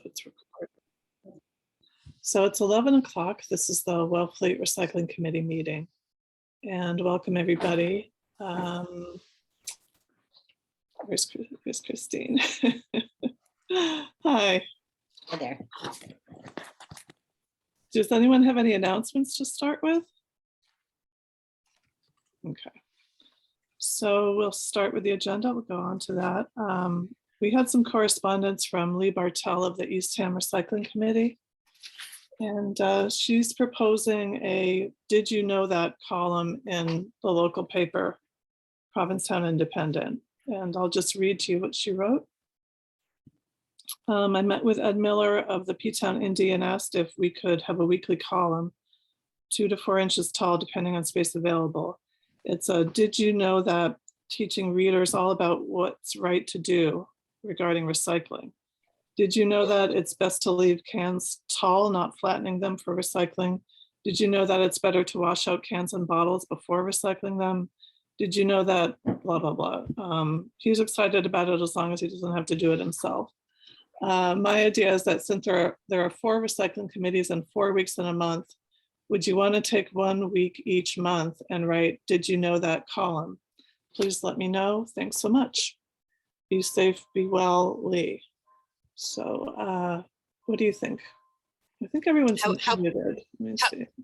It's recorded. So it's 11 o'clock. This is the Wellfleet Recycling Committee meeting. And welcome everybody. Where's Christine? Hi. Hi there. Does anyone have any announcements to start with? Okay. So we'll start with the agenda. We'll go on to that. We had some correspondence from Lee Bartell of the Eastham Recycling Committee. And she's proposing a "Did you know that" column in the local paper, Provincetown Independent. And I'll just read to you what she wrote. I met with Ed Miller of the P-Town Indie and asked if we could have a weekly column, 2 to 4 inches tall, depending on space available. It's a "Did you know that?" teaching readers all about what's right to do regarding recycling. Did you know that it's best to leave cans tall, not flattening them for recycling? Did you know that it's better to wash out cans and bottles before recycling them? Did you know that blah, blah, blah. He's excited about it as long as he doesn't have to do it himself. My idea is that since there are 4 recycling committees and 4 weeks in a month, would you want to take 1 week each month and write "Did you know that" column? Please let me know. Thanks so much. Be safe, be well, Lee. So what do you think? I think everyone's muted.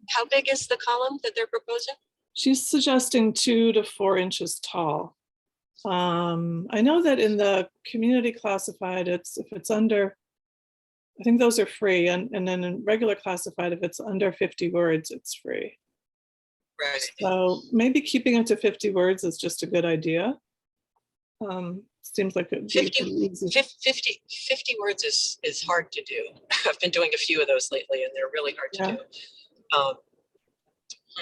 How big is the column that they're proposing? She's suggesting 2 to 4 inches tall. I know that in the community classified, if it's under, I think those are free. And then in regular classified, if it's under 50 words, it's free. Right. So maybe keeping it to 50 words is just a good idea. Seems like it'd be 50 words is hard to do. I've been doing a few of those lately and they're really hard to do.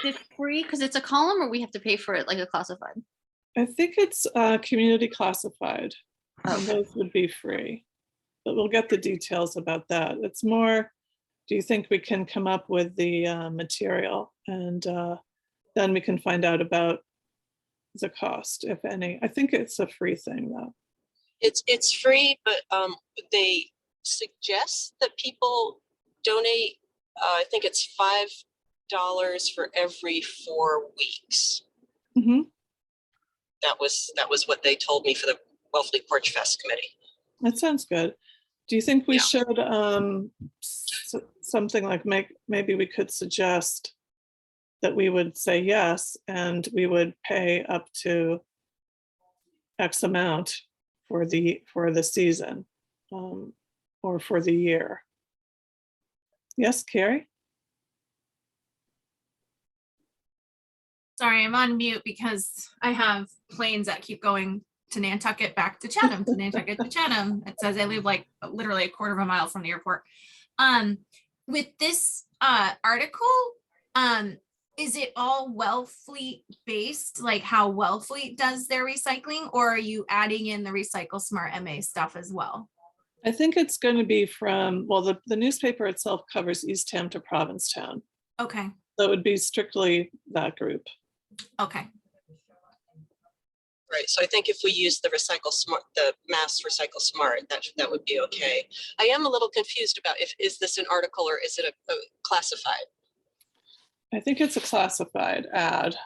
Is it free because it's a column, or we have to pay for it like a classified? I think it's community classified. Okay. And those would be free, but we'll get the details about that. It's more, do you think we can come up with the material, and then we can find out about the cost, if any. I think it's a free thing though. It's free, but they suggest that people donate. I think it's $5 for every 4 weeks. Mm-hmm. That was what they told me for the Wellfleet Porch Fest committee. That sounds good. Do you think we should something like maybe we could suggest that we would say yes, and we would pay up to X amount for the season or for the year? Yes, Carrie? Sorry, I'm on mute because I have planes that keep going to Nantucket, back to Chatham, to Nantucket to Chatham. It says I live like literally a quarter of a mile from the airport. With this article, is it all Wellfleet based, like how Wellfleet does their recycling, or are you adding in the Recycle Smart MA stuff as well? I think it's going to be from, well, the newspaper itself covers Eastham to Provincetown. Okay. So it would be strictly that group. Okay. Right. So I think if we use the Mass Recycle Smart, that would be okay. I am a little confused about is this an article or is it a classified? I think it's a classified ad.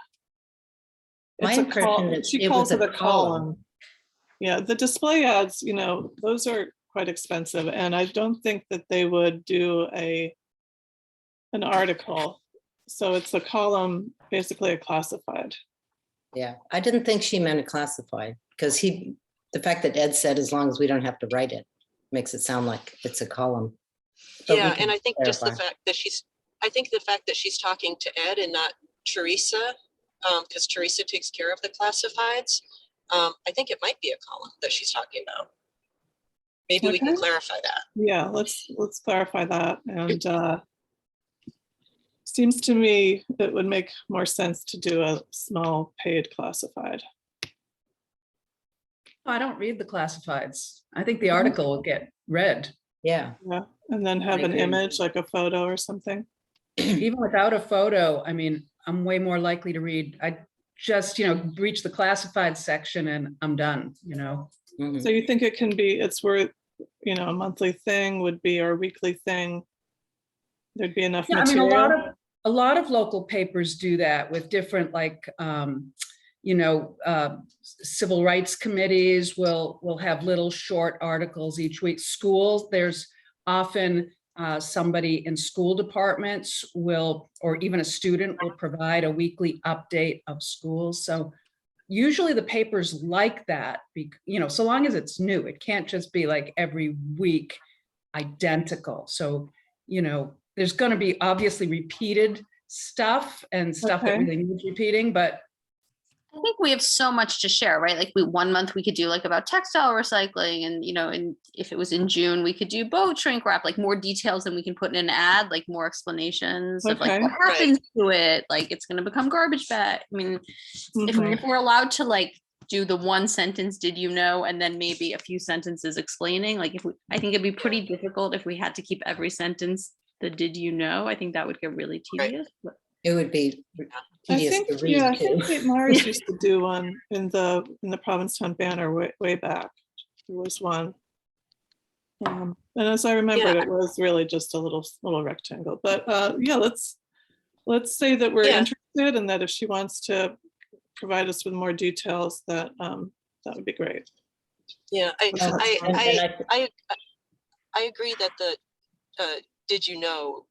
My impression is she calls it a column. Yeah, the display ads, those are quite expensive, and I don't think that they would do an article. So it's a column, basically a classified. Yeah, I didn't think she meant a classified, because the fact that Ed said as long as we don't have to write it makes it sound like it's a column. But yeah, and I think just the fact that she's talking to Ed and not Teresa, because Teresa takes care of the classifieds. I think it might be a column that she's talking about. Maybe we can clarify that. Yeah, let's clarify that. And seems to me it would make more sense to do a small paid classified. I don't read the classifieds. I think the article will get read. Yeah. And then have an image, like a photo or something. Even without a photo, I mean, I'm way more likely to read. I just, reach the classified section and I'm done, So you think it's worth, a monthly thing would be, or a weekly thing, there'd be enough Yeah, I mean, material. a lot of local papers do that with different, like, civil rights committees will have little short articles each week. Schools, there's often somebody in school departments will, or even a student will provide a weekly update of schools. So usually the papers like that, so long as it's new, it can't just be like every week identical. So, there's going to be obviously repeated stuff and stuff that Okay. really needs repeating, but I think we have so much to share, right? Like one month we could do like about textile recycling, and and if it was in June, we could do boat shrink wrap, like more details than we can put in an ad, like more explanations of like Okay. what happens to it, like it's going to become garbage bag. I mean, if we're allowed to like do the one sentence, did you know, and then maybe a few sentences explaining, like I think it'd be pretty difficult if we had to keep every sentence the did you know. I think that would get really tedious. But It would be I tedious think, to read yeah, I too. think Kate Myers used to do one in the Provincetown Banner way back. There was one. And as I remember, Yeah. it was really just a little rectangle. But yeah, let's say that we're Yeah. interested, and that if she wants to provide us with more details, that would be great. Yeah, And I- I agree that the did you know,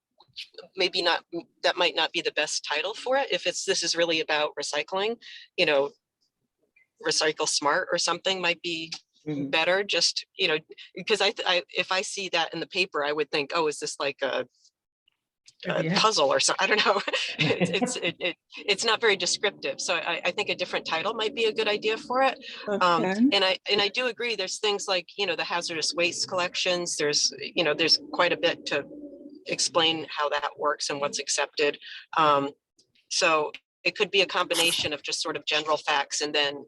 maybe not, that might not be the best title for it. If this is really about recycling, recycle smart or something might be Mhm. better, just, because if I see that in the paper, I would think, oh, is this like a Yeah. puzzle or something? I don't know. It's not very descriptive. So I think a different title might be a good idea for it. Okay. And I do agree, there's things like, the hazardous waste collections, there's quite a bit to explain how that works and what's accepted. So it could be a combination of just sort of general facts and then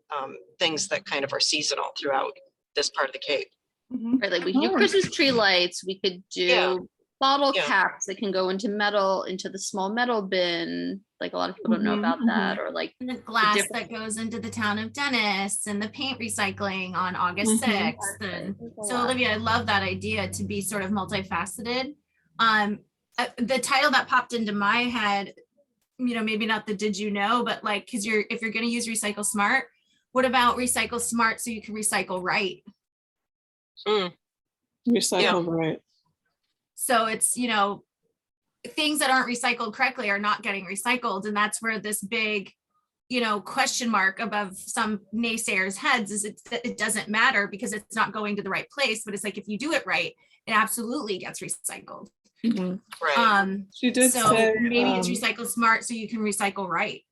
things that kind of are seasonal throughout this part of the Cape. Mhm. right, like we could do Oh. Christmas tree lights, we could do Yeah. bottle Yeah. caps that can go into the small metal bin. Like a lot of people don't know Mhm, about that, or like And the glass different- that goes into the town of Dennis, and the paint recycling on August Mhm. 6th. And so Olivia, I love that idea to be sort of multifaceted. The title that popped into my head, maybe not the did you know, but like, because if you're going to use recycle smart, what about recycle smart so you can recycle right? Recycle, right. So it's, things that aren't recycled correctly are not getting recycled. And that's where this big, question mark above some naysayers' heads is it doesn't matter because it's not going to the right place. But it's like, if you do it right, it absolutely gets recycled. Mhm. Right. She did So say, maybe it's recycle smart so you can recycle right.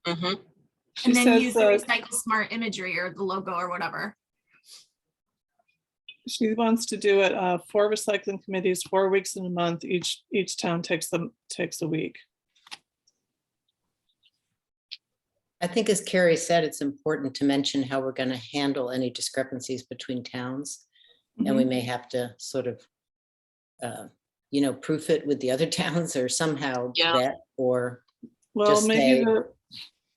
Mhm. she And then says use the that recycle smart imagery or the logo or whatever. she wants to do it 4 recycling committees, 4 weeks in a month. Each town takes a week. I think, as Carrie said, it's important to mention how we're going to handle any discrepancies between towns. And we may have to sort of, proof it with the other towns or somehow Yeah. vet or Well, just maybe say,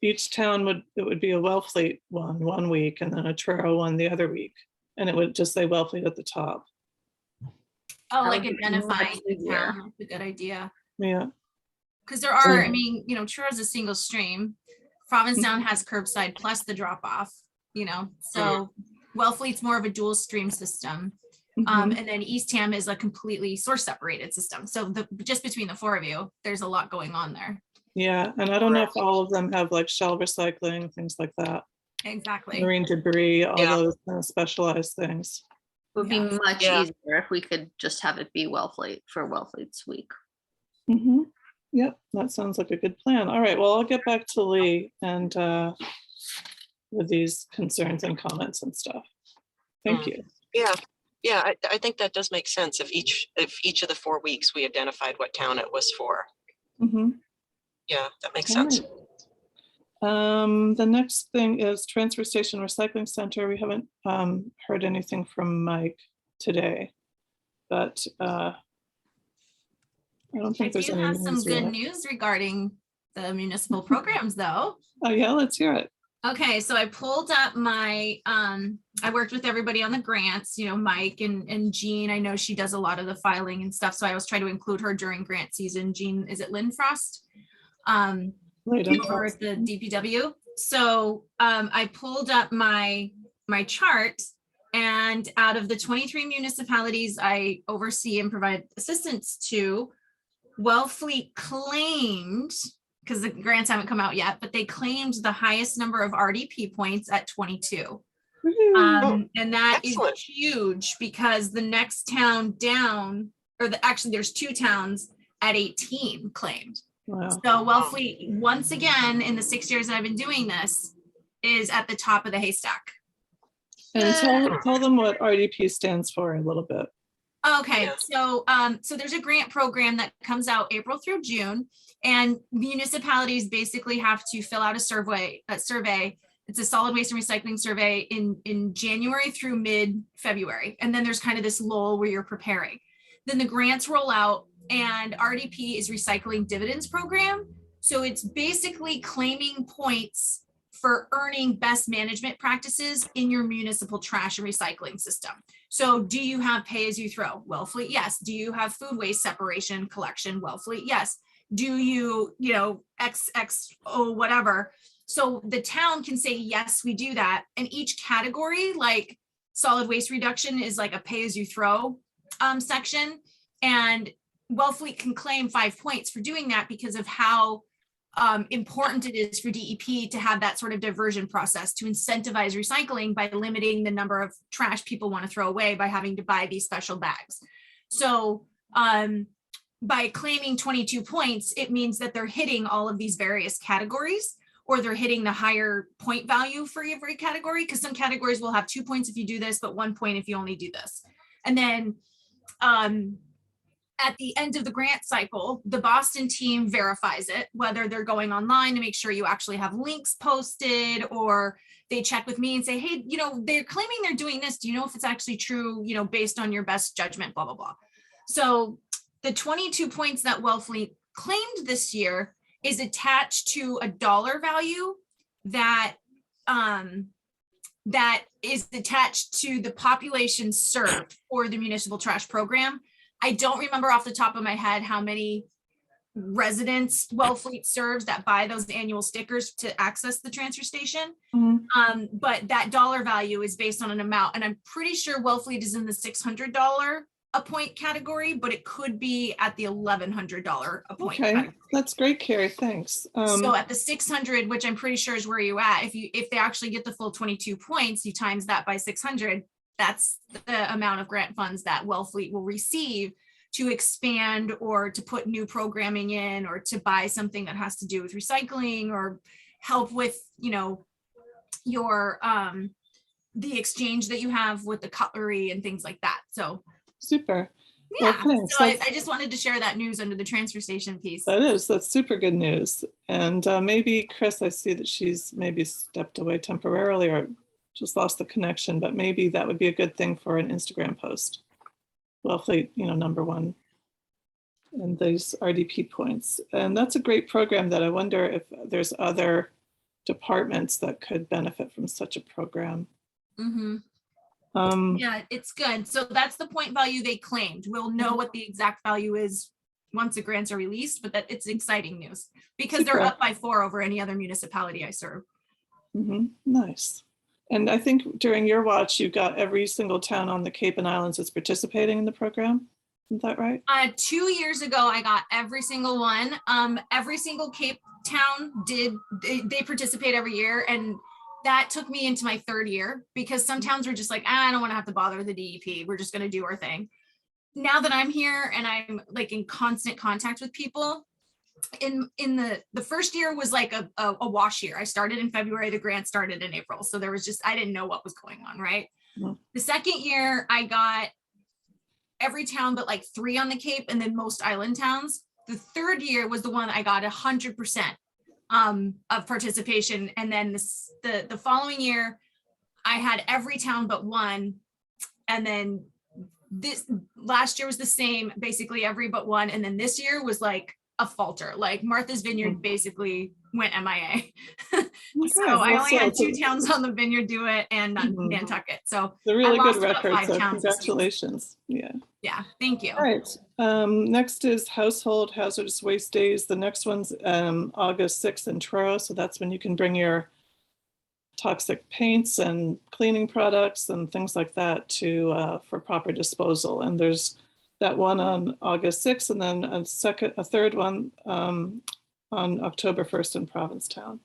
each town would be a Wellfleet one week, and then a Truro one the other week, and it would just say Wellfleet at the top. Oh, That like would be identifying much the easier. town. That's a good idea. Yeah. Because there are, Mm. Truro is a single stream. Provincetown has curbside plus the drop off, so Wellfleet's more of a dual stream system. Mhm. And then Eastham is a completely source separated system. So just between the 4 of you, there's a lot going on there. Yeah, and I don't know if all of them have like shell recycling, things like that, Exactly. marine debris, all Yeah. those kind of specialized things. It would be Yeah. much Yeah. easier if we could just have it be Wellfleet for Wellfleet's week. Mhm. Yep, that sounds like a good plan. All right, well, I'll get back to Lee and with these concerns and comments and stuff. Thank you. Yeah, I think that does make sense. If each of the 4 weeks we identified what town it was for. Mhm. Yeah, that makes All sense. right. The next thing is Transfer Station Recycling Center. We haven't heard anything from Mike today, but I don't I think there's do any have some news good yet. news regarding the municipal programs though. Oh yeah, let's hear it. Okay, so I pulled up my, I worked with everybody on the grants, Mike and Jean. I know she does a lot of the filing and stuff, so I always try to include her during grant season. Jean, is it Lynn Frost? Right on Over top. at the DPW. So I pulled up my chart, and out of the 23 municipalities I oversee and provide assistance to, Wellfleet claimed, because the grants haven't come out yet, but they claimed the highest number of RDP points at 22. Woohoo. And that is Excellent. huge, because the next town down, actually there's two towns at 18 claimed. Wow. So Wellfleet, once again, in the 6 years that I've been doing this, is at the top of the haystack. And tell them what RDP stands for a little bit. Okay, Yeah. so there's a grant program that comes out April through June, and municipalities basically have to fill out a survey. It's a solid waste and recycling survey in January through mid-February. And then there's kind of this lull where you're preparing. Then the grants roll out, and RDP is recycling dividends program. So it's basically claiming points for earning best management practices in your municipal trash and recycling system. So do you have pay as you throw? Wellfleet, yes. Do you have food waste separation collection? Wellfleet, yes. Do you, XXO whatever? So the town can say, yes, we do that. And each category, like solid waste reduction, is like a pay as you throw section. And Wellfleet can claim 5 points for doing that because of how important it is for DEP to have that sort of diversion process to incentivize recycling by limiting the number of trash people want to throw away by having to buy these special bags. So by claiming 22 points, it means that they're hitting all of these various categories, or they're hitting the higher point value for every category, because some categories will have 2 points if you do this, but 1 point if you only do this. And then at the end of the grant cycle, the Boston team verifies it, whether they're going online to make sure you actually have links posted, or they check with me and say, hey, they're claiming they're doing this. Do you know if it's actually true, based on your best judgment, blah, blah, blah. So the 22 points that Wellfleet claimed this year is attached to a dollar value that that is attached to the population served for the municipal trash program. I don't remember off the top of my head how many residents Wellfleet serves that buy those annual stickers to access the transfer station. Mhm. But that dollar value is based on an amount, and I'm pretty sure Wellfleet is in the $600 a point category, but it could be at the $1,100 a point. Okay, category. that's great, Carrie. Thanks. So at the 600, which I'm pretty sure is where you at, if they actually get the full 22 points, you times that by 600. That's the amount of grant funds that Wellfleet will receive to expand, or to put new programming in, or to buy something that has to do with recycling, or help with, your the exchange that you have with the cutlery and things like that. So Super. yeah, Well, thanks. so I just wanted to share that news under the transfer station piece. That's super good news. And maybe Chris, I see that she's maybe stepped away temporarily or just lost the connection, but maybe that would be a good thing for an Instagram post. Wellfleet, number one, and these RDP points. And that's a great program that I wonder if there's other departments that could benefit from such a program. Mm-hmm. Yeah, it's good. So that's the point value they claimed. We'll know what the exact value is once the grants are released, but that it's exciting news because they're Super. up by 4 over any other municipality I serve. Nice. And I think during your watch, you got every single town on the Cape and Islands that's participating in the program. Isn't that right? 2 years ago, I got every single one. Every single Cape town they participate every year. And that took me into my 3rd year, because some towns were just like, I don't want to have to bother the DEP. We're just going to do our thing. Now that I'm here and I'm like in constant contact with people, in the first year was like a wash year. I started in February, the grant started in April. So there was just, I didn't know what was going on, right? Mhm. The second year I got every town but like 3 on the Cape, and then most island towns. The 3rd year was the one I got 100% of participation. And then the following year I had every town but 1. And then this last year was the same, basically every but 1. And then this year was like a falter, like Martha's Vineyard basically went MIA. Okay, So I well, only had so 2 towns on the Vineyard do it and Mhm. Nantucket. So it's a I really good lost about record, 5 so towns this week. congratulations. Yeah. Yeah, thank you. All right. Next is Household Hazardous Waste Days. The next one's August 6th in Truro. So that's when you can bring your toxic paints and cleaning products and things like that to for proper disposal. And there's that one on August 6th, and then a third one on October 1st in Provincetown.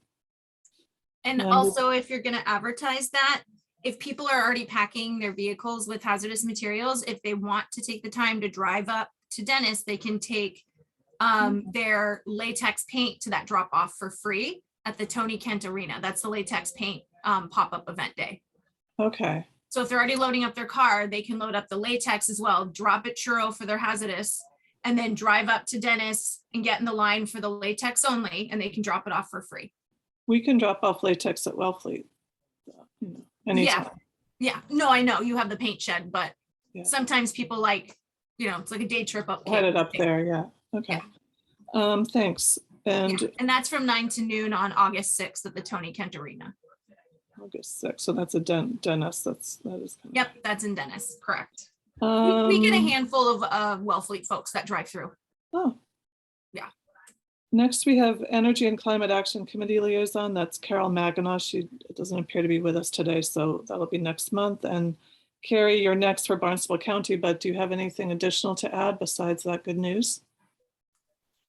And And also, if you're going to advertise that, if people are already packing their vehicles with hazardous materials, if they want to take the time to drive up to Dennis, they can take their latex paint to that drop off for free at the Tony Kent Arena. That's the latex paint pop-up event day. Okay. So if they're already loading up their car, they can load up the latex as well, drop at Truro for their hazardous, and then drive up to Dennis and get in the line for the latex only, and they can drop it off for free. We can drop off latex at Wellfleet. Anytime. Yeah, no, I know you have the paint shed, but Yeah. sometimes people like, it's like a day trip up. Headed up there, yeah. Okay. Thanks. And And that's from 9 to noon on August 6th at the Tony Kent Arena. August 6th. So that's a Dennis. That is kind of. Yep, that's in Dennis, correct. We get a Um, handful of Wellfleet folks that drive through. Oh. Yeah. Next, we have Energy and Climate Action Committee Liaison. That's Carol Maganaw. She doesn't appear to be with us today, so that'll be next month. And Carrie, you're next for Barnstable County, but do you have anything additional to add besides that good news?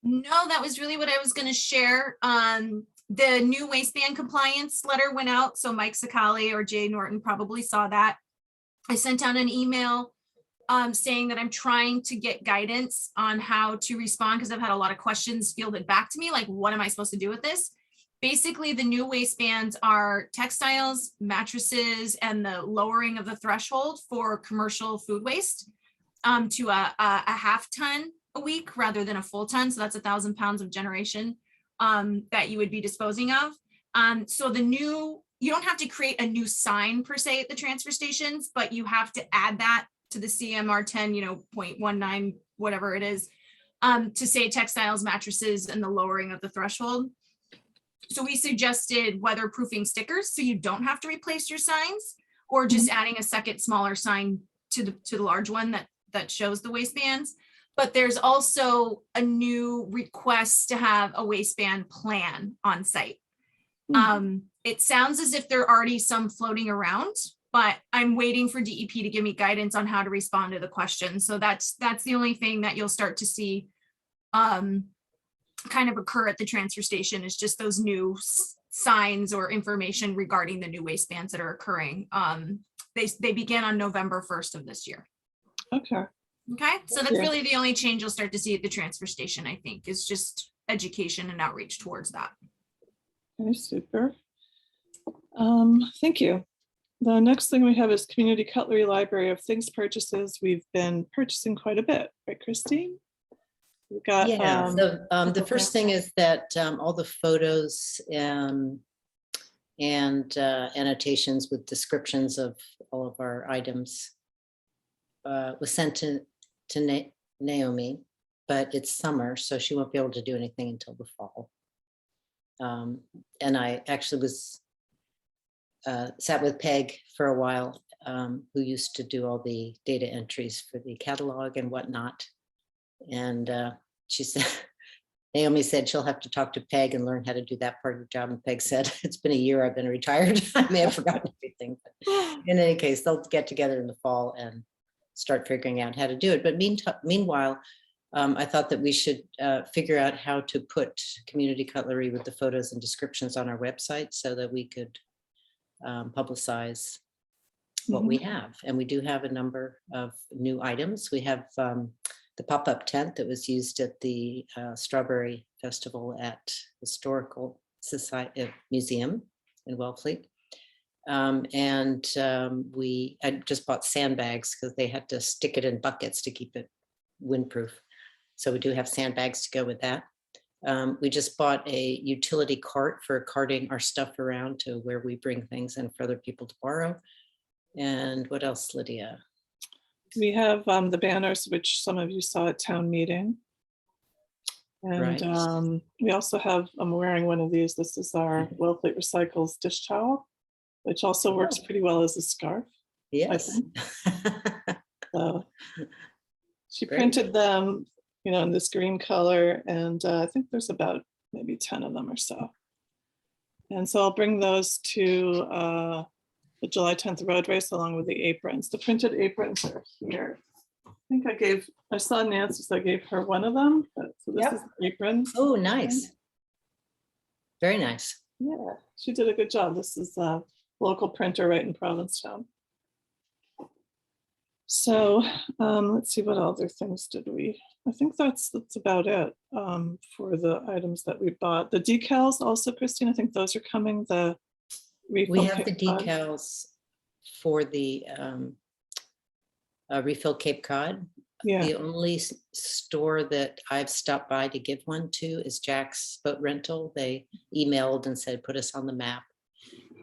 No, that was really what I was going to share. The new waistband compliance letter went out, so Mike Sakali or Jay Norton probably saw that. I sent out an email saying that I'm trying to get guidance on how to respond because I've had a lot of questions fielded back to me, like, what am I supposed to do with this? Basically, the new waistbands are textiles, mattresses, and the lowering of the threshold for commercial food waste to a half ton a week rather than a full ton. So that's 1,000 pounds of generation that you would be disposing of. So you don't have to create a new sign per se at the transfer stations, but you have to add that to the CMR 10, 0.19, whatever it is, to say textiles, mattresses, and the lowering of the threshold. So we suggested weatherproofing stickers so you don't have to replace your signs, or just adding a second smaller sign to the large one that shows the waistbands. But there's also a new request to have a waistband plan on site. It sounds as if there are already some floating around, but I'm waiting for DEP to give me guidance on how to respond to the question. So that's the only thing that you'll start to see kind of occur at the transfer station, is just those new signs or information regarding the new waistbands that are occurring. They begin on November 1st of this year. Okay. Okay, so that's Yeah. really the only change you'll start to see at the transfer station, I think, is just education and outreach towards that. Okay, super. Thank you. The next thing we have is Community Cutlery Library of Things purchases. We've been purchasing quite a bit, right, Christine? We've got, Yeah, so the first thing is that all the photos and annotations with descriptions of all of our items was sent to Naomi, but it's summer, so she won't be able to do anything until the fall. And I actually was sat with Peg for a while, who used to do all the data entries for the catalog and whatnot. And she said, Naomi said she'll have to talk to Peg and learn how to do that part of the job. And Peg said, it's been a year I've been retired. I may have forgotten everything. But in any case, they'll get together in the fall and start figuring out how to do it. But meanwhile, I thought that we should figure out how to put Community Cutlery with the photos and descriptions on our website so that we could publicize what we have. And we do have a number of new items. We have the pop-up tent that was used at the Strawberry Festival at Historical Society Museum in Wellfleet. I just bought sandbags because they had to stick it in buckets to keep it windproof. So we do have sandbags to go with that. We just bought a utility cart for carting our stuff around to where we bring things in for other people to borrow. And what else, Lydia? we have the banners, which some of you saw at town meeting. And Right. we also have, I'm wearing one of these. This is our Wellfleet Recycles dish towel, which also works Oh. pretty well as a scarf. Yes. So she Great. printed them, in this green color, and I think there's about maybe 10 of them or so. And so I'll bring those to the July 10th road race along with the aprons. The printed aprons are here. I think I saw Nancy, so I gave her one of them. So this Yep. is the apron. Oh, nice. Very nice. Yeah, she did a good job. This is a local printer right in Provincetown. So let's see, what other things did we? I think that's about it for the items that we bought. The decals also, Christine, I think those are coming. The We refill have the Cape Cod. decals for the refill Cape Cod. Yeah, The only store that I've stopped by to give one to is Jack's Boat Rental. They emailed and said, put us on the map.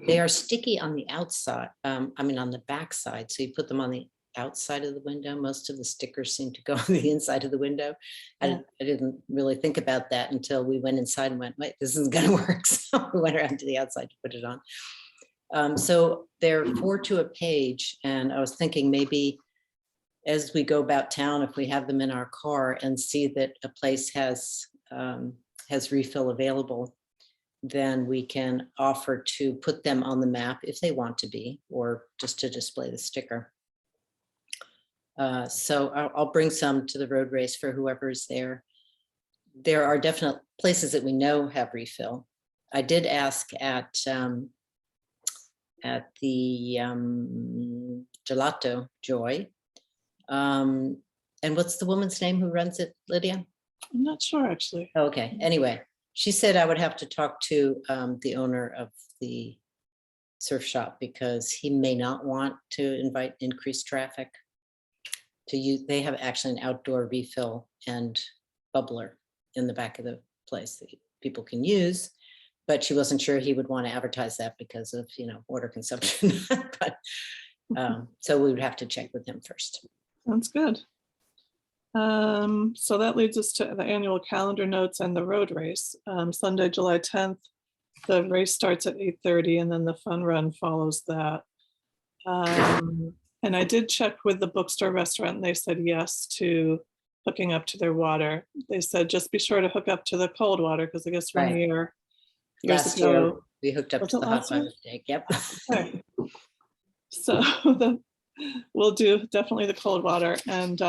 They are sticky on the outside, on the back side. So you put them on the outside of the window. Most of the stickers seem to go on the inside of the window. Yeah. I didn't really think about that until we went inside and went, wait, this isn't going to work. So we went around to the outside to put it on. So they're 4 to a page. And I was thinking maybe as we go about town, if we have them in our car and see that a place has refill available, then we can offer to put them on the map if they want to be, or just to display the sticker. So I'll bring some to the road race for whoever is there. There are definite places that we know have refill. I did ask at the Gelato Joy. And what's the woman's name who runs it, Lydia? I'm not sure actually. Okay, anyway, she said I would have to talk to the owner of the surf shop because he may not want to invite increased traffic to use. They have actually an outdoor refill and bubbler in the back of the place that people can use, but she wasn't sure he would want to advertise that because of, water consumption. But so we would have to check with him first. Sounds good. So that leads us to the annual calendar notes and the road race. Sunday, July 10th, the race starts at 8:30 and then the fun run follows that. And I did check with the bookstore restaurant and they said yes to hooking up to their water. They said, just be sure to hook up to the cold water because I guess one Right. years Last year, ago. we hooked up Was to it the hot last year? fire tank. Yep. Okay. So we'll do definitely the cold water. And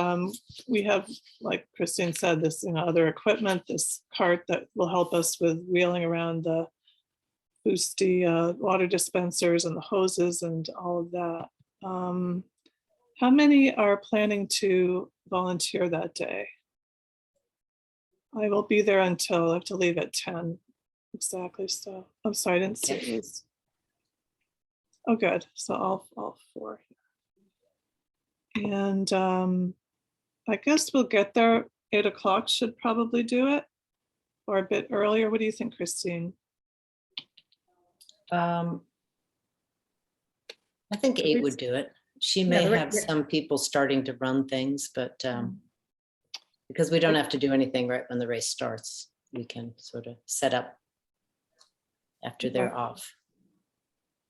we have, like Christine said, this other equipment, this cart that will help us with wheeling around the boosty water dispensers and the hoses and all of that. How many are planning to volunteer that day? I will be there until I have to leave at 10 exactly. So I'm sorry, I didn't see it was. Oh, good. So all 4. And I guess we'll get there. 8 o'clock should probably do it, or a bit earlier. What do you think, Christine? I think 8 would do it. She may have some people starting to run things, but because we don't have to do anything right when the race starts, we can sort of set up after they're off.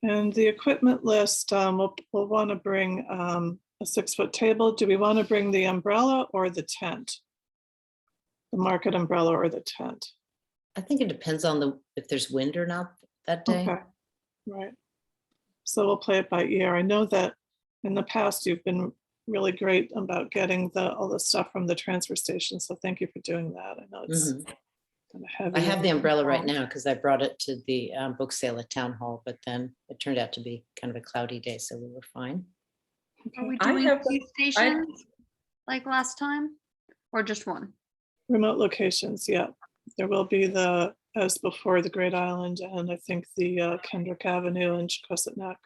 And the equipment list, we'll want to bring a 6-foot table. Do we want to bring the umbrella or the tent? The market umbrella or the tent? I think it depends on if there's wind or not that day. Okay, right. So we'll play it by ear. I know that in the past you've been really great about getting all the stuff from the transfer station. So thank you for doing that. I know it's kind of heavy. I have the umbrella right now because I brought it to the book sale at Town Hall, but then it turned out to be kind of a cloudy day, so we were fine. Are we I doing have- 2 stations like last time or just one? Remote locations, yeah. There will be as before, the Great Island and I think the Kendrick Avenue and Chicosset Neck.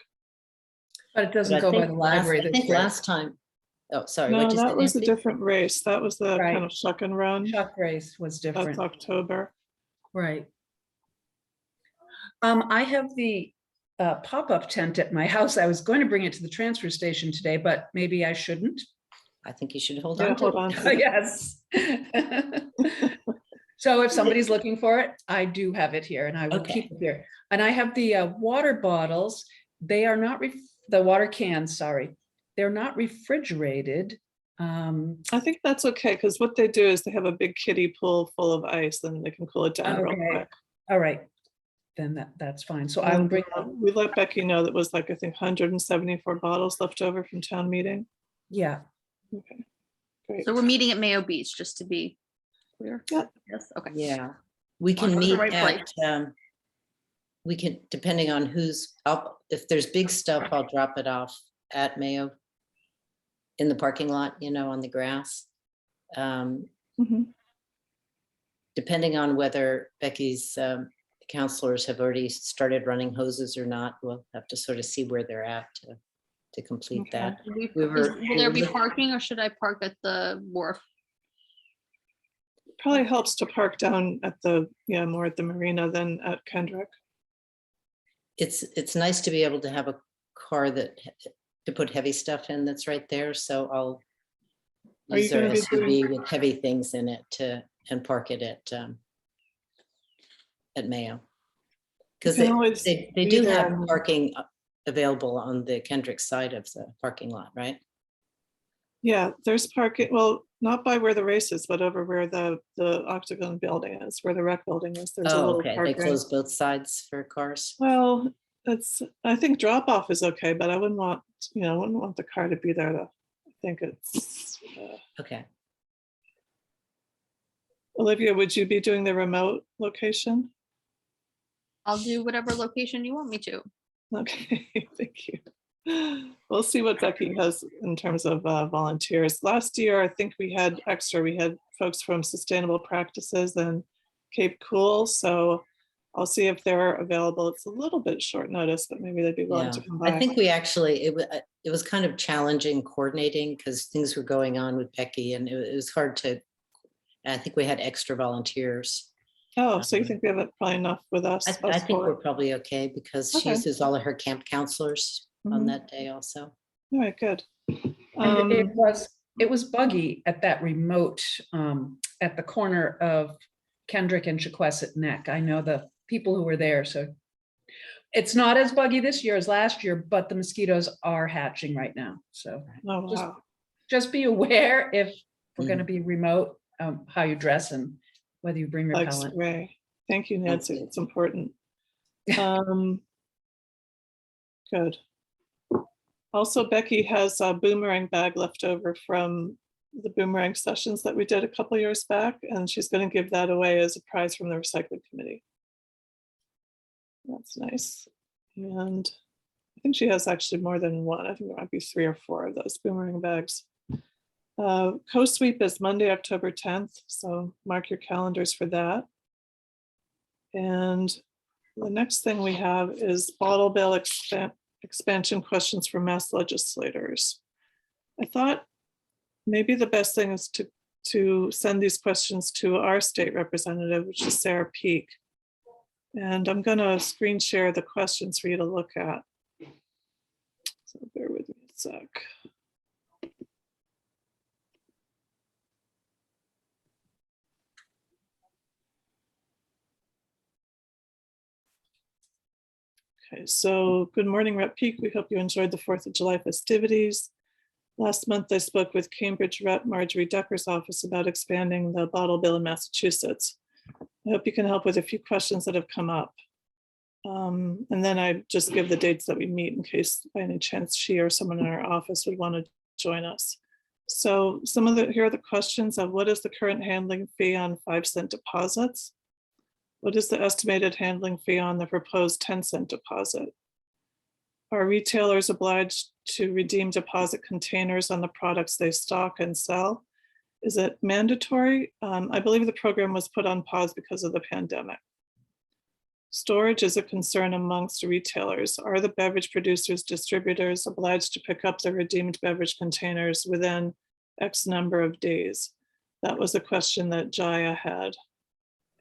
But it doesn't go by the library. I think last time, oh, sorry. No, what'd you say, that was a Nancy? different race. That was the Right. kind of shuck and run. Chuck race was That's different, October. right? I have the pop-up tent at my house. I was going to bring it to the transfer station today, but maybe I shouldn't. I think you should hold Yeah, on to hold it. on to it. Yes. So if somebody's looking for it, I do have it here and I will keep Okay. it here. And I have the water bottles. They are not, the water cans, sorry. They're not refrigerated. I think that's okay, because what they do is they have a big kiddie pool full of ice and they can cool it down real Okay. quick. All right. Then that's fine. So I'll And bring, we let Becky know that was like, I think 174 bottles left over from town meeting. yeah. Okay, great. So we're meeting at Mayo Beach, just to be clear. Yeah. Yes, okay. Yeah, we Well, can that's the meet right at, place. we can, depending on who's up, if there's big stuff, I'll drop it off at Mayo in the parking lot, you know, on the grass. Mhm. Depending on whether Becky's counselors have already started running hoses or not, we'll have to sort of see where they're at to complete Okay. that. Will We were- will we there were be look- parking or should I park at the wharf? Probably helps to park down at the, yeah, more at the marina than at Kendrick. It's nice to be able to have a car to put heavy stuff in that's right there, so I'll Are you use our gonna be SUV with heavy things in it and park it at Mayo. Because can always they be do there have and- parking available on the Kendrick side of the parking lot, right? Yeah, there's parking, well, not by where the race is, but over where the Octagon building is, where the rec building is. There's a Oh, little okay, they parking. close both sides for cars. Well, I think drop off is okay, but I wouldn't want, I wouldn't want the car to be there to, I think it's, Okay, Olivia, would you be doing the remote location? I'll do whatever location you want me to. Okay, thank you. We'll see what Becky has in terms of volunteers. Last year, I think we had folks from Sustainable Practices and Cape Cool, so I'll see if they're available. It's a little bit short notice, but maybe they'd be willing yeah. to come I by. think we actually, it was kind of challenging coordinating because things were going on with Becky and it was hard to, I think we had extra volunteers. Oh, so you think we have probably enough with us? I us think we're four? probably okay because she Okay. uses all of her camp counselors on Mhm. that day also. All right, good. And it was buggy at that remote, at the corner of Kendrick and Chequesset Neck. I know the people who were there, so it's not as buggy this year as last year, but the mosquitoes are hatching right now. So Oh, just- wow. just be aware if we're Mhm. going to be remote, how you dress and whether you bring Bug repellent. spray. Thank you, Nancy. you. It's important. Good. Also, Becky has a boomerang bag left over from the boomerang sessions that we did a couple years back, and she's going to give that away as a prize from the recycling committee. That's nice. And I think she has actually more than one. I think there might be 3 or 4 of those boomerang bags. Co-sweep is Monday, October 10th, so mark your calendars for that. And the next thing we have is bottle bill expansion questions for Mass legislators. I thought maybe the best thing is to send these questions to our state representative, which is Sarah Peak. And I'm going to screen share the questions for you to look at. So bear with me a sec. Okay, so good morning, Rep Peak. We hope you enjoyed the 4th of July festivities. Last month, I spoke with Cambridge Rep Marjorie Decker's office about expanding the bottle bill in Massachusetts. I hope you can help with a few questions that have come up. And then I just give the dates that we meet in case by any chance she or someone in our office would want to join us. So here are the questions of what is the current handling fee on 5-cent deposits? What is the estimated handling fee on the proposed 10-cent deposit? Are retailers obliged to redeem deposit containers on the products they stock and sell? Is it mandatory? I believe the program was put on pause because of the pandemic. Storage is a concern amongst retailers. Are the beverage producers, distributors obliged to pick up the redeemed beverage containers within X number of days? That was a question that Jaya had.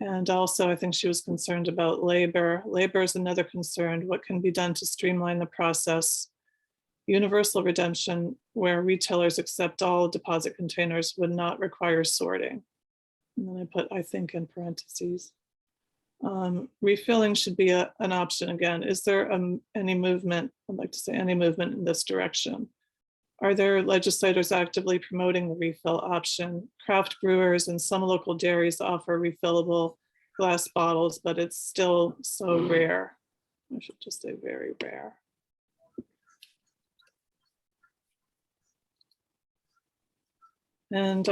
And also, I think she was concerned about labor. Labor is another concern. What can be done to streamline the process? Universal redemption, where retailers accept all deposit containers, would not require sorting. And then I put, I think, in parentheses. Refilling should be an option again. Is there any movement, I'd like to say any movement in this direction? Are there legislators actively promoting the refill option? Craft brewers and some local dairies offer refillable glass bottles, but it's still so rare. I should just say very rare. And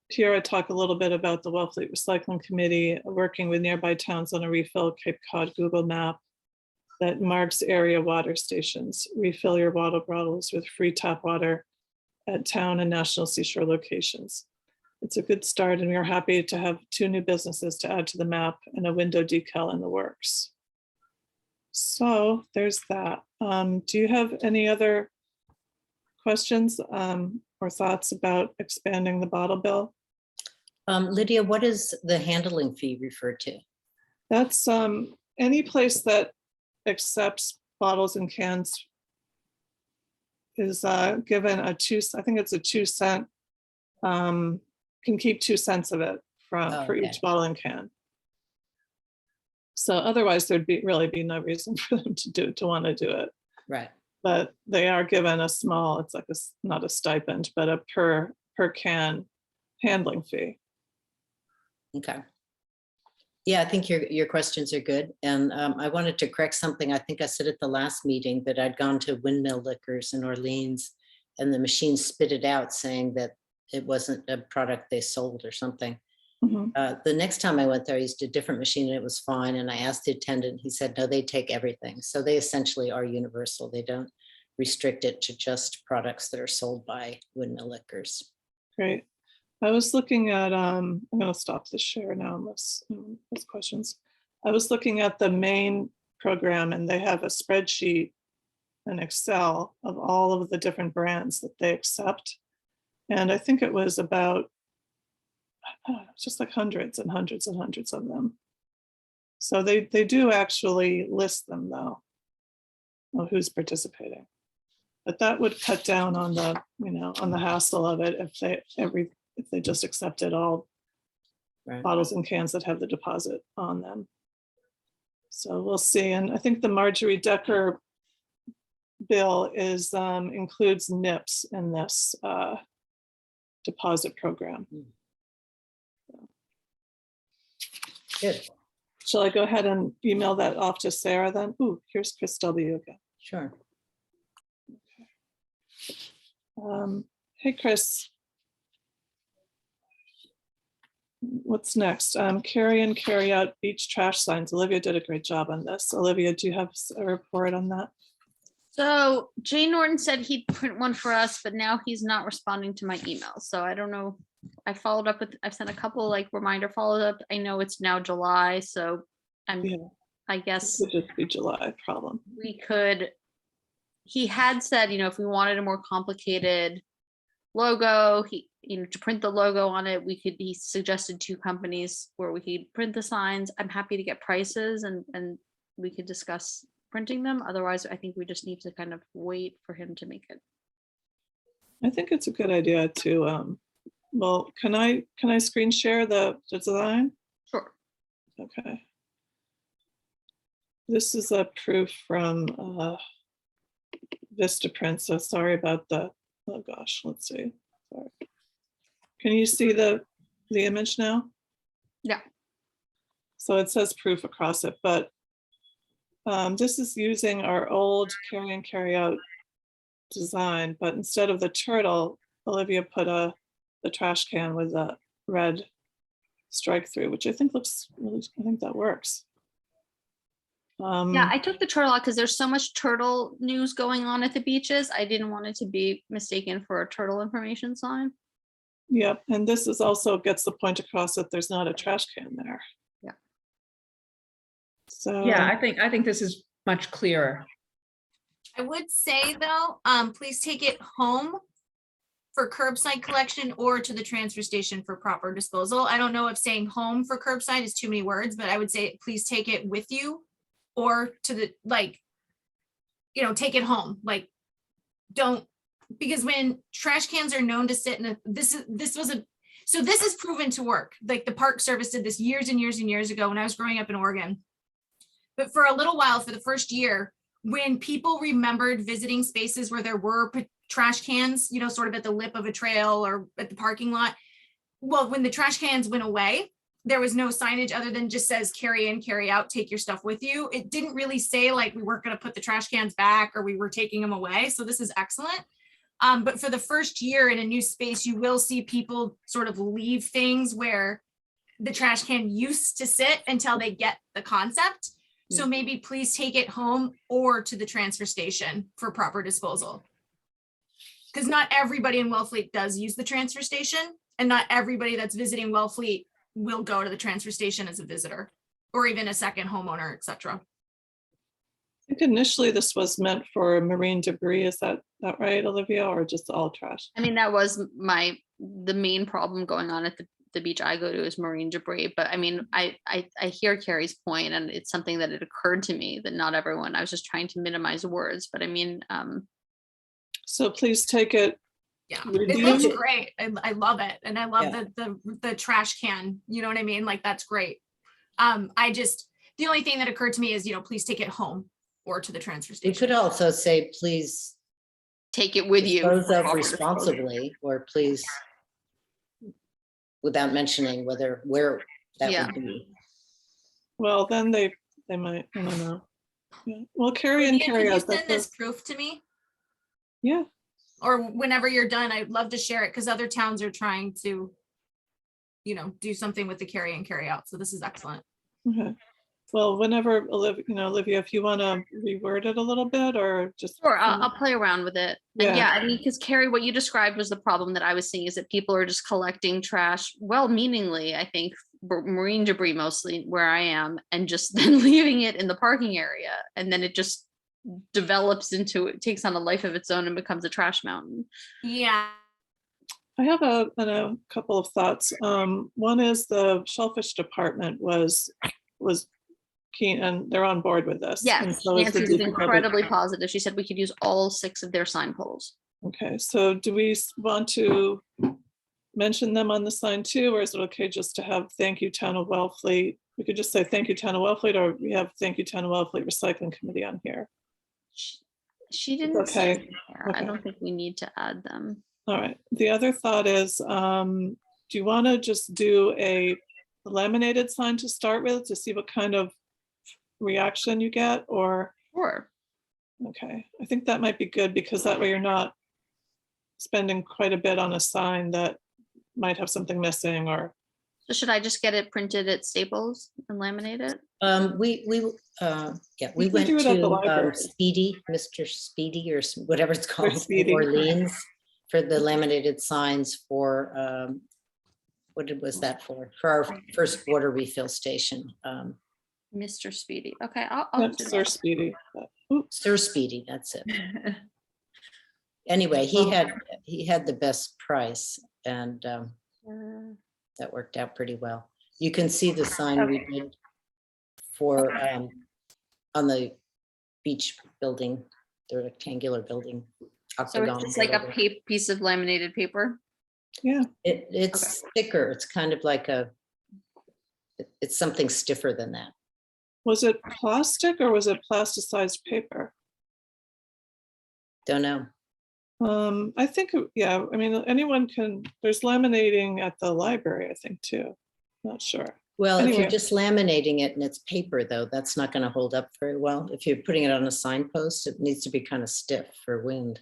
here I talk a little bit about the Wellfleet Recycling Committee, working with nearby towns on a refill Cape Cod Google map that marks area water stations. Refill your water bottles with free tap water at town and national seashore locations. It's a good start, and we are happy to have 2 new businesses to add to the map and a window decal in the works. So there's that. Do you have any other questions or thoughts about expanding the bottle bill? Lydia, what is the handling fee referred to? That's any place that accepts bottles and cans is given a 2, I think it's a 2 cent, can keep 2 cents of it for each bottle and can. So otherwise there'd really be no reason for them to want to do it. Right. But they are given a small, it's like not a stipend, but a per can handling fee. Okay. Yeah, I think your questions are good. And I wanted to correct something. I think I said at the last meeting that I'd gone to Windmill Liquors in Orleans and the machine spit it out saying that it wasn't a product they sold or something. Mhm. The next time I went there, I used a different machine and it was fine. And I asked the attendant, he said, no, they take everything. So they essentially are universal. They don't restrict it to just products that are sold by Windmill Liquors. Great. I was looking at, I'm going to stop the share now unless there's questions. I was looking at the main program and they have a spreadsheet, an Excel of all of the different brands that they accept. And I think it was about just like hundreds and hundreds and hundreds of them. So they do actually list them though, of who's participating. But that would cut down on the, on the hassle of it if they just accepted all Right. bottles and cans that have the deposit on them. So we'll see. And I think the Marjorie Decker bill includes NIPS in this deposit program. Good. Shall I go ahead and email that off to Sarah then? Ooh, here's Chris W. again. Sure. Hey, Chris. What's next? Carry in, carry out beach trash signs. Olivia did a great job on this. Olivia, do you have a report on that? So Jay Norton said he'd print one for us, but now he's not responding to my emails. So I don't know. I've sent a couple like reminder follow-up. I know it's now July, so I guess it could just be July problem. He had said, if we wanted a more complicated logo, to print the logo on it, he suggested 2 companies where we could print the signs. I'm happy to get prices and we could discuss printing them. Otherwise, I think we just need to kind of wait for him to make it. I think it's a good idea to, well, can I screen share the design? Sure. Okay. This is a proof from Vistaprint, so sorry about the, oh gosh, let's see. Sorry. Can you see the image now? Yeah. So it says proof across it, but this is using our old carry in, carry out design, but instead of the turtle, Olivia put the trash can with a red strike through, which I think looks really, I think that works. Yeah, I took the turtle out because there's so much turtle news going on at the beaches. I didn't want it to be mistaken for a turtle information sign. Yep, and this is also gets the point across that there's not a trash can there. Yeah. So Yeah, I think this is much clearer. I would say though, please take it home for curbside collection or to the transfer station for proper disposal. I don't know if saying home for curbside is too many words, but I would say please take it with you or to the, take it home. Don't, because when trash cans are known to sit in this was So this is proven to work. Like the Park Service did this years and years and years ago when I was growing up in Oregon. But for a little while, for the first year, when people remembered visiting spaces where there were trash cans, you know, sort of at the lip of a trail or at the parking lot. Well, when the trash cans went away, there was no signage other than just says carry in, carry out, take your stuff with you. It didn't really say like we weren't going to put the trash cans back or we were taking them away. So this is excellent. But for the first year in a new space, you will see people sort of leave things where the trash can used to sit until they get the concept. So maybe please take it home or to the transfer station for proper disposal. Because not everybody in Wellfleet does use the transfer station, and not everybody that's visiting Wellfleet will go to the transfer station as a visitor or even a second homeowner, etc. I think initially this was meant for marine debris. Is that right, Olivia, or just all trash? I mean, that was the main problem going on at the beach I go to is marine debris. But I mean, I hear Carrie's point, and it's something that it occurred to me that not everyone, I was just trying to minimize words, but I mean. So please take it. Yeah, Review. it looks great. I love it. And I love Yeah. the trash can, you know what I mean? Like, that's great. The only thing that occurred to me is, you know, please take it home or to the transfer You station. could also say, please Take it with you. dispose of Proper responsibly, or please, without mentioning where that Yeah. would be. Well, then they might, I don't know. Yeah. Well, carry in, Olivia, carry could you out. send this proof to me? Yeah. Or whenever you're done, I'd love to share it because other towns are trying to, you know, do something with the carry in, carry out. So this is excellent. Okay. Well, whenever Olivia, if you want to reword it a little bit, or just. Sure, I'll play around with it. Yeah. And yeah, I mean, because Carrie, what you described was the problem that I was seeing, is that people are just collecting trash, well-meaningly, I think, marine debris mostly where I am, and just then leaving it in the parking area. And then it just develops into, it takes on a life of its own and becomes a trash mountain. Yeah. I have a couple of thoughts. One is the shellfish department was keen, and they're on board with this. And Yes, so is the Nancy was DPW. incredibly positive. She said we could use all 6 of their sign poles. Okay, so do we want to mention them on the sign too, or is it okay just to have thank you Town of Wellfleet? We could just say thank you Town of Wellfleet, or we have thank you Town of Wellfleet Recycling Committee on here. She didn't Okay. say there. I don't think we need to add them. All right, the other thought is, do you want to just do a laminated sign to start with to see what kind of reaction you get, or? Sure. Okay, I think that might be good, because that way you're not spending quite a bit on a sign that might have something missing, or. So should I just get it printed at Staples and laminate it? We You can went do it at the to library. Speedy, Mr. Speedy, or whatever it's called, in Speedy. Orleans, for the laminated signs for, what was that for? For our first water refill station. Mr. Speedy. Okay, I'll That's do Sir that. Speedy. but- oops. Sir Speedy, that's it. Anyway, he had the best price, and that worked out pretty well. You can see the sign we did for on the beach building, the rectangular building. So Octagon, it's like a whatever. piece of laminated paper. Yeah, It's thicker. It's kind of like it's something stiffer than that. was it plastic or was it plasticized paper? Don't know. I think, yeah, I mean, anyone can, there's laminating at the library, I think, too. Not sure. Well, if Anyway. you're just laminating it and it's paper, though, that's not going to hold up very well. If you're putting it on a signpost, it needs to be kind of stiff for wind.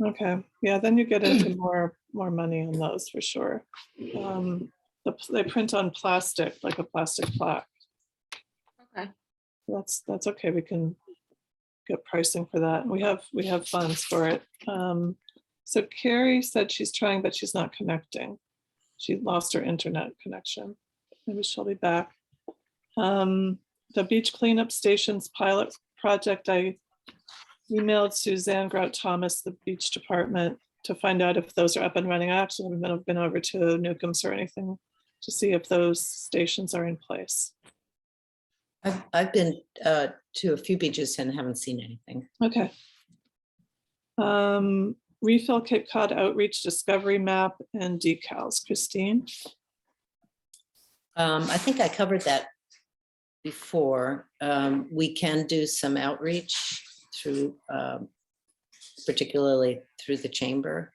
Okay, yeah, then you get into more money on those for sure. They print on plastic, like a plastic plaque. Okay. That's okay. We can get pricing for that. We have funds for it. So Carrie said she's trying, but she's not connecting. She lost her internet connection. Maybe she'll be back. The beach cleanup stations pilot project, I emailed Suzanne Grout Thomas, the beach department, to find out if those are up and running. I actually haven't been over to Newcomb's or anything to see if those stations are in place. I've been to a few beaches and haven't seen anything. Okay. Refill Cape Cod Outreach Discovery Map and decals. Christine? I think I covered that before. We can do some outreach through, particularly through the chamber.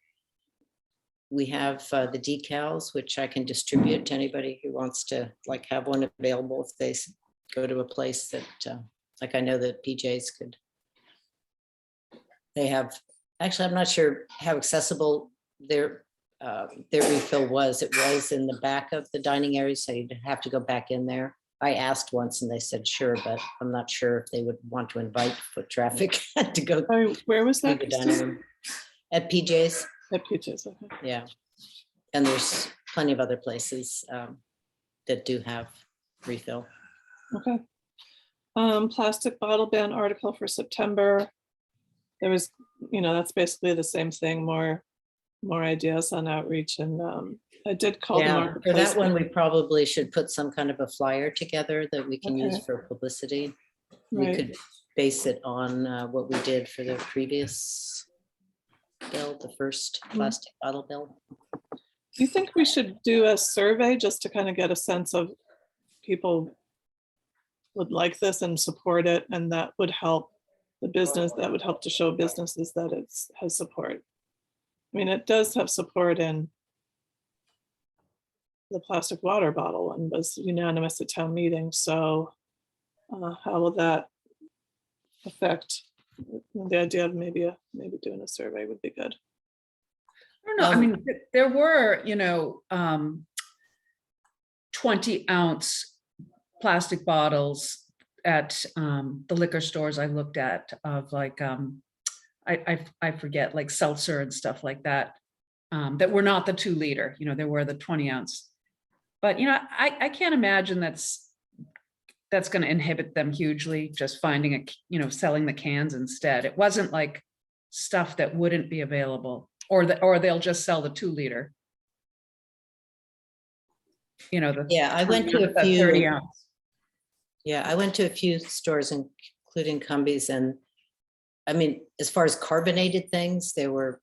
We have the decals, which I can distribute to anybody who wants to like have one available if they go to a place that, like I know that PJs could. They have, actually, I'm not sure how accessible their refill was. It was in the back of the dining area, so you'd have to go back in there. I asked once and they said, sure, but I'm not sure if they would want to invite foot traffic to go Sorry, where was through that? the dining Christine? room. At PJ's, At Peaches, okay. yeah. And there's plenty of other places that do have refill. Okay. Plastic bottle ban article for September. There was, that's basically the same thing, more ideas on outreach, and I did call the Yeah, for marketplace. that one, we probably should put some kind of a flyer together that we can use Okay. for publicity. We Right. could base it on what we did for the previous bill, the first plastic bottle bill. Do you think we should do a survey just to kind of get a sense of people would like this and support it, and that would help the business, that would help to show businesses that has support? I mean, it does have support in the plastic water bottle one was unanimous at town meeting. So how will that affect the idea of maybe doing a survey would be good. I don't know. I mean, there were, 20-ounce plastic bottles at the liquor stores I looked at of like, I forget, like seltzer and stuff like that, that were not the 2-liter, there were the 20-ounce. But, I can't imagine that's going to inhibit them hugely, just finding selling the cans instead. It wasn't like stuff that wouldn't be available, or they'll just sell the 2-liter. Yeah, I went to a 30 few. ounce. Yeah, I went to a few stores, including Cumbies, and I mean, as far as carbonated things, there were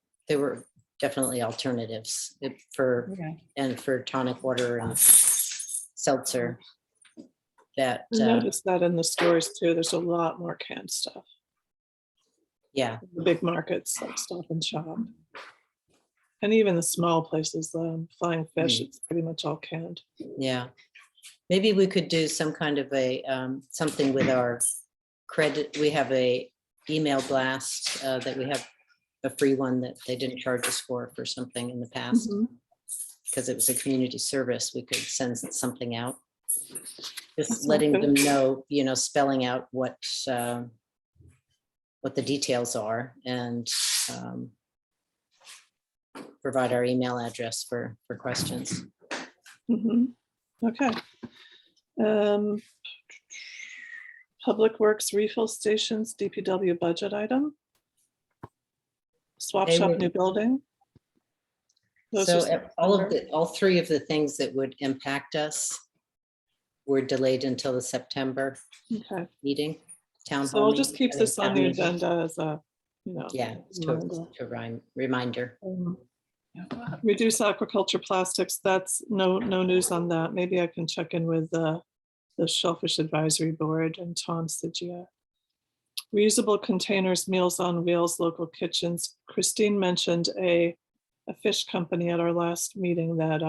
definitely alternatives for tonic water and seltzer. I noticed that in the stores too. There's a lot more canned stuff. Yeah, The big markets like Stop and Shop. And even the small places, Flying Fish, it's pretty much all canned. yeah. Maybe we could do some kind of a something with our credit. We have a email blast that we have a free one that they didn't charge us for something in the past, because it was a community service. We could send something out, just letting them know, spelling out what the details are, and provide our email address for questions. Okay. Public Works refill stations, DPW budget item. Swap They shop were- new building. Those are So all 3 of the things that would impact us were delayed until the September Okay, meeting, town so hall. we'll just keep this on the agenda as a, Yeah, it's a reminder. Reduce aquaculture plastics, that's no news on that. Maybe I can check in with the Shellfish Advisory Board and Tom Sigia. Reusable containers, Meals on Wheels, local kitchens. Christine mentioned a fish company at our last meeting that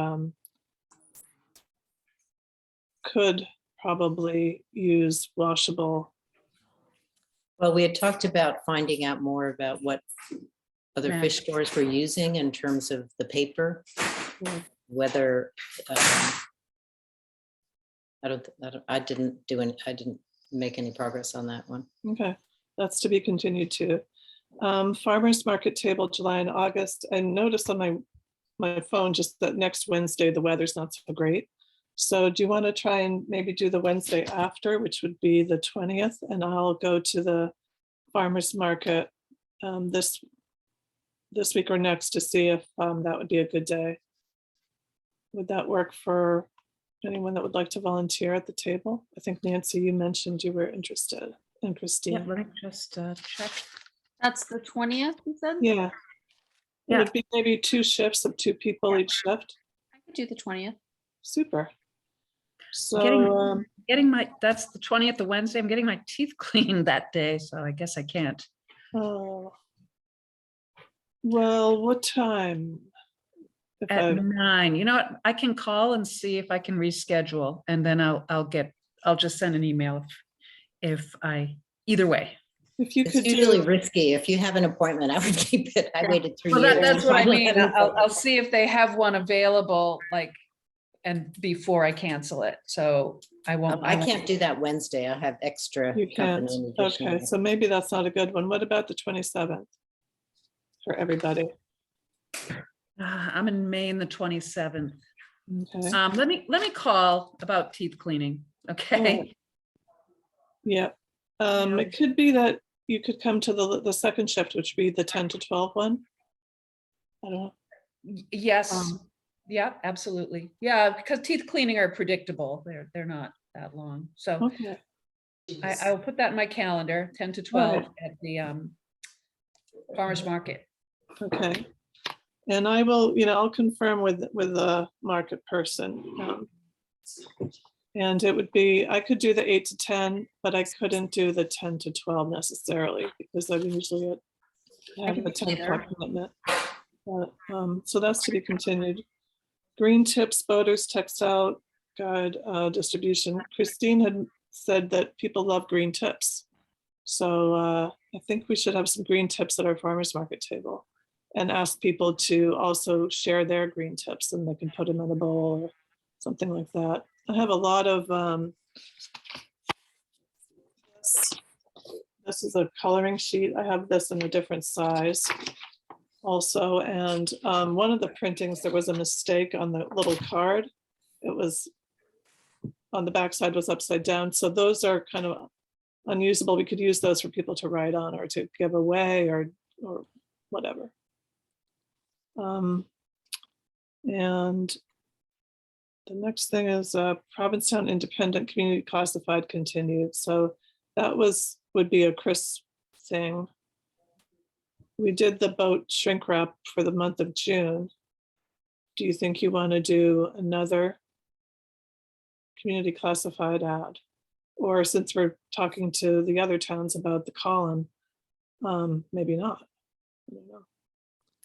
could probably use washable. Well, we had talked about finding out more about what other Yeah. fish stores were using in terms of the paper, whether I didn't make any progress on that one. Okay, that's to be continued too. Farmers Market table, July and August. I noticed on my phone just that next Wednesday, the weather's not so great. So do you want to try and maybe do the Wednesday after, which would be the 20th, and I'll go to the farmers market this week or next to see if that would be a good day. Would that work for anyone that would like to volunteer at the table? I think Nancy, you mentioned you were interested, and Christine. Let me just check. That's the 20th, you said? Yeah, It Yeah. would be maybe 2 shifts of 2 people each shift. I could do the 20th. Super. Getting- So, Getting my, that's the 20th of Wednesday. I'm getting my teeth cleaned that day, so I guess I can't. oh. Well, what time? If At I, 9, you know what? I can call and see if I can reschedule, and then I'll just send an email if either way. if you It's could usually do, risky. If you have an appointment, I would keep it. I waited 3 Well, years. that's what I Finally mean. had an I'll see if they have one available, like, and before I cancel it. So I won't. I can't do that Wednesday. I have extra you can't. company in addition. Okay, so maybe that's not a good one. What about the 27th? For everybody. I'm in Maine the 27th. Okay, Let me call about teeth cleaning. Okay. Alright. yeah. It could be that you could come to the second shift, which would be the 10 to 12 one. I don't know. Yes. Um, Yeah, absolutely. Yeah, because teeth cleaning are predictable. They're not that long. So Okay, I will put that in my calendar, 10 to 12 Alright. at the farmer's market. okay. And I will, I'll confirm with the market person. And it would be, I could do the 8 to 10, but I couldn't do the 10 to 12 necessarily because I'm usually have can a do 10 either. o'clock commitment. But, so that's to be continued. Green tips, voters textile guide distribution. Christine had said that people love green tips. So I think we should have some green tips at our farmer's market table and ask people to also share their green tips and they can put them in a bowl or something like that. I have a lot of, this is a coloring sheet. I have this in a different size also. And one of the printings, there was a mistake on the little card. It was on the backside was upside down. So those are kind of unusable. We could use those for people to write on or to give away or whatever. And the next thing is Provincetown Independent Community Classified continued. So that would be a Chris thing. We did the boat shrink wrap for the month of June. Do you think you want to do another community classified ad? Or since we're talking to the other towns about the column, maybe not. I don't know.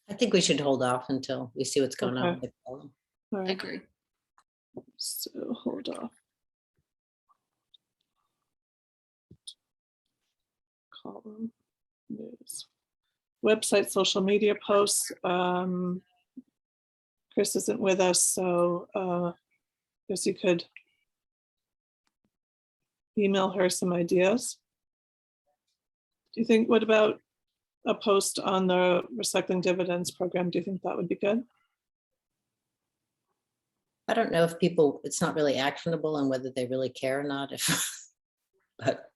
I think we should hold off until we see what's going on. Okay. with the column. All I right, agree. so hold off. Column news. Website, social media posts. Chris isn't with us, so guess you could email her some ideas. Do you think, what about a post on the recycling dividends program? Do you think that would be good? I don't know if it's not really actionable and whether they really care or not. But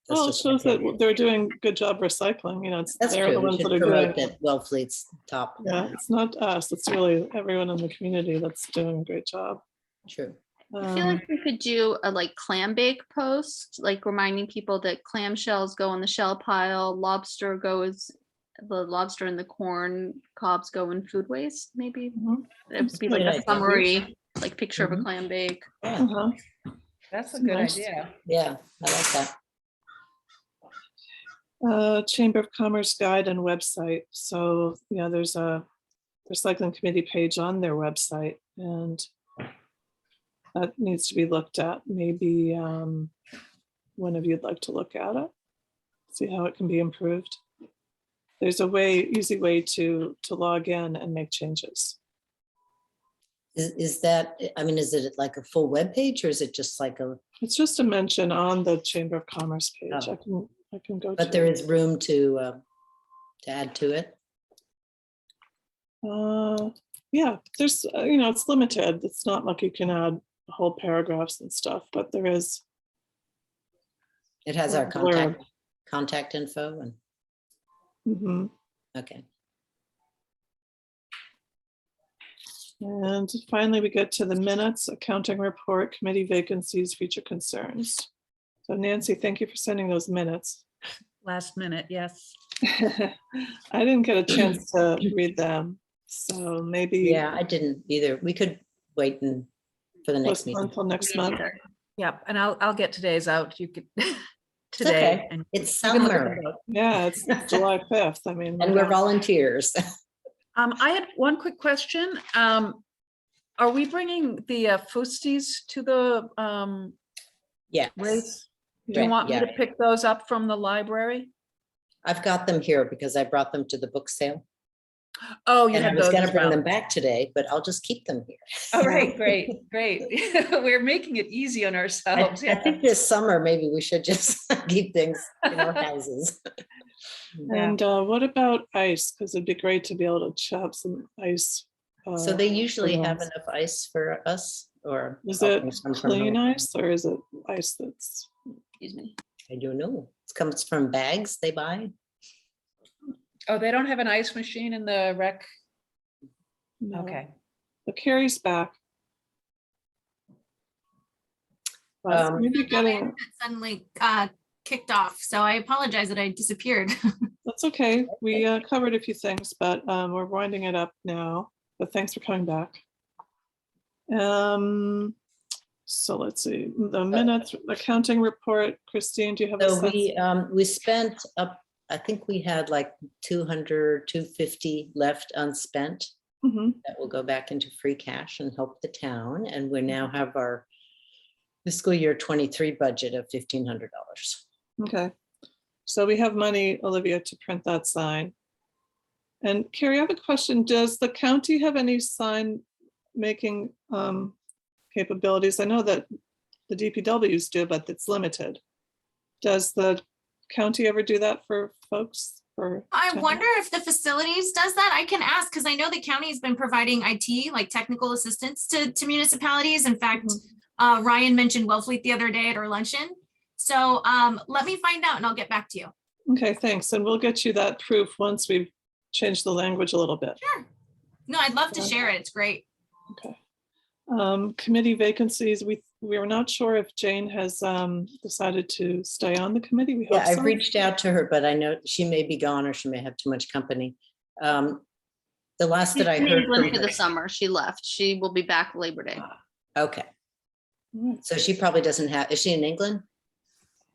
that's Well, it just my shows that opinion. they're doing good job recycling, That's they're true. the We ones should that are doing promote it. that Wellfleet's top. Yeah, it's not us, it's really everyone in the community that's doing a great job. True. I feel like we could do a clam bake post, like reminding people that clam shells go on the shell pile, the lobster and the corn cobs go in food waste, maybe. Mhm. It would be like Good a idea. summary, picture of a Mhm. clam bake. Yeah, Uh-huh. That's a It's good nice. idea. yeah, I like that. Chamber of Commerce guide and website. So, there's a recycling committee page on their website and that needs to be looked at. Maybe one of you'd like to look at it, see how it can be improved. There's a easy way to log in and make changes. Is that, is it like a full web page or is it just like It's just a mention on the Chamber of Commerce page. Oh. I can go. but to there it. is room to add to it? Yeah, there's, it's limited. It's not like you can add whole paragraphs and stuff, but there is. It has our Blurb. contact info and, Mhm. okay. And finally, we get to the minutes, accounting report, committee vacancies, future concerns. So Nancy, thank you for sending those minutes. last minute, yes. I didn't get a chance to read them, so maybe Yeah, I didn't either. We could wait for the next postpone meeting. until next Me month. neither. Yep, and I'll get today's out. You could It's today. okay. And It's you can look at summer it. Yeah, it's July 5th. I mean, and we're volunteers. I had one quick question. Are we bringing the Fusties to the Yes. race? Do Right, you want me to yeah. pick those up from the library? I've got them here because I brought them to the book sale. Oh, you And I have was those gonna as bring well. them back today, but I'll just keep them here. All right, great, great. We're making it easy on I ourselves. I think this summer, maybe we should just keep things in our houses. Yeah. And what about ice? Because it'd be great to be able to chop some ice. So they usually have balloons. enough ice for us, or? Is I'll it bring some from clean home. ice or is it ice that's? Excuse me. I don't know. It comes from bags they buy. Oh, they don't have an ice machine in the rec? No. Okay. But Carrie's back. But Um, maybe My getting, internet suddenly kicked off, so I apologize that I disappeared. that's okay. We covered a few things, but we're winding it up now. But thanks for coming back. So let's see, the minutes, accounting report. Christine, do you have a So sense? we spent up, I think we had like 200, 250 left unspent. Mhm. That will go back into free cash and help the town. And we now have our fiscal year 23 budget of $1,500. Okay, so we have money, Olivia, to print that sign. And Carrie, I have a question. Does the county have any sign making capabilities? I know that the DPWs do, but it's limited. Does the county ever do that for folks? I wonder if the facilities does that. I can ask, because I know the county has been providing IT, like technical assistance to municipalities. In fact, Ryan mentioned Wellfleet the other day at our luncheon. So let me find out and I'll get back to you. Okay, thanks. And we'll get you that proof once we've changed the language a little bit. Sure. No, I'd love to share it. It's great. Okay. Committee vacancies. We are not sure if Jane has decided to stay on the committee. We hope Yeah, I've so. reached out to her, but I know she may be gone or she may have too much company. The last that I She's in heard England from for the her. summer. She left. She will be back Labor Day. Okay, All right. so she probably doesn't have, is she in England?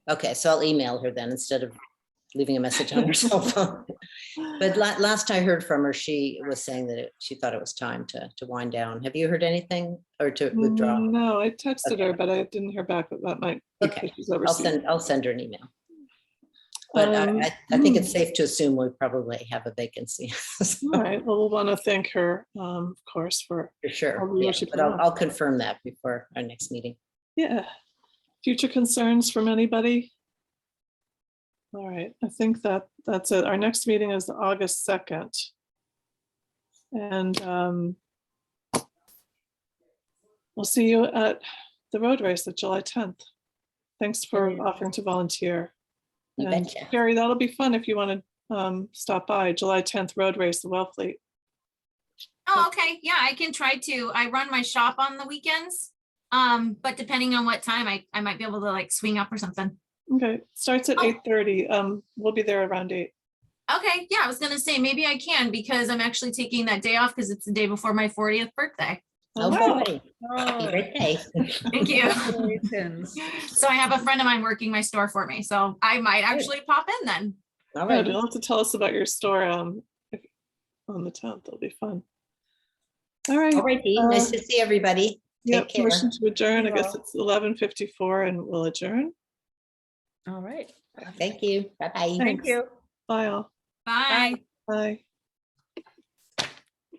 Okay, so I'll email her then instead of leaving a message on her cell phone. But last I heard from her, she was saying that she thought it was time to wind down. Have you heard anything or to withdraw? No, I texted Okay. her, but I didn't hear back. But that might be Okay. because she's overseas. I'll send her an email. But I think it's safe to assume we probably have a vacancy. All right. Well, we'll want to thank her, of course, for For sure. I'll Yeah, leadership but along. I'll confirm that before our next meeting. yeah. Future concerns from anybody? All right. I think that's it. Our next meeting is August 2nd. And we'll see you at the road race at July 10th. Thanks for offering to volunteer. You And betcha. Carrie, that'll be fun if you want to stop by. July 10th road race, the Wellfleet. Oh, okay. Yeah, I can try to. I run my shop on the weekends. But depending on what time, I might be able to like swing up or something. Okay, starts at Oh. 8:30. We'll be there around 8. Okay, yeah, I was gonna say maybe I can because I'm actually taking that day off because it's the day before my 40th birthday. Oh, wow. boy. Happy birthday. Thank you. Congratulations. So I have a friend of mine working my store for me, so I might actually pop in then. All Good. right. You'll have to tell us about your store on the 10th. It'll be fun. All right. All righty. Nice to see everybody. Yep. Take care. Motion to adjourn. I You guess all. it's 11:54 and we'll adjourn. All right. Thank you. Bye-bye. Thanks. Thank you. Bye all. Bye. Bye.